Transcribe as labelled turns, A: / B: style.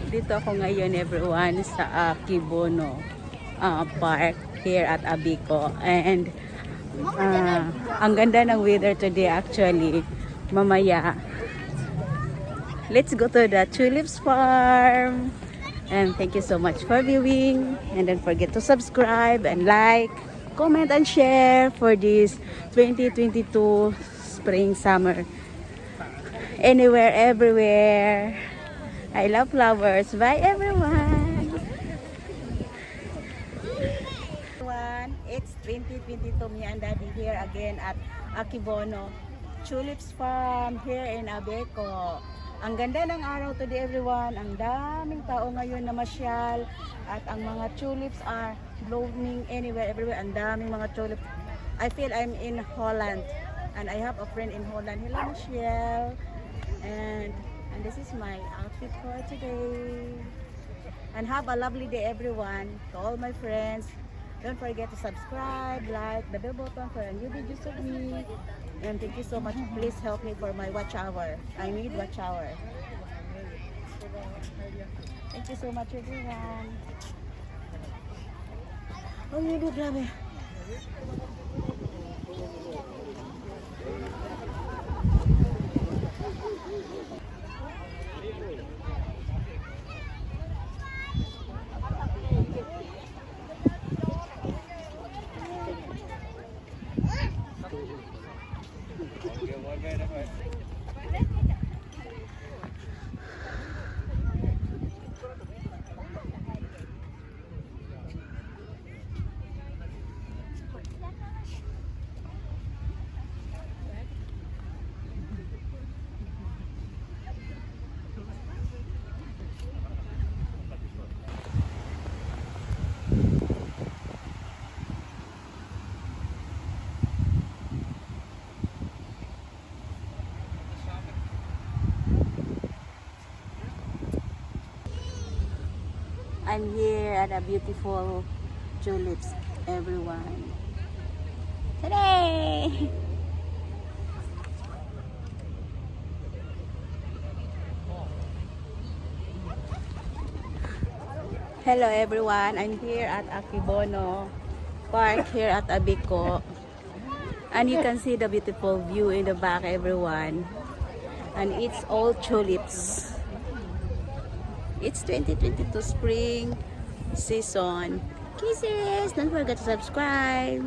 A: Dito ako ngayon everyone sa Akebono Park here at Abico. And ang ganda ng weather today actually. Mamaya, let's go to the Tulips farm. And thank you so much for viewing. And don't forget to subscribe and like, comment and share for this 2022 spring summer. Anywhere, everywhere. I love flowers. Bye everyone. It's 2022. Me and Daddy here again at Akebono Tulips Farm here in Abeco. Ang ganda ng araw today everyone. Ang daming tao ngayon na masyal at ang mga tulips are blooming anywhere, everywhere. Ang daming mga tulips. I feel I'm in Holland and I have a friend in Holland. Hello Michelle. And this is my outfit for today. And have a lovely day everyone. To all my friends, don't forget to subscribe, like the bell button for new videos of me. And thank you so much. Please help me for my watch hour. I need watch hour. Thank you so much everyone. Oh, grabe. I'm here at a beautiful tulips, everyone. Today! Hello everyone, I'm here at Akebono Park here at Abico. And you can see the beautiful view in the back everyone. And it's all tulips. It's 2022 spring season. Kisses! Don't forget to subscribe.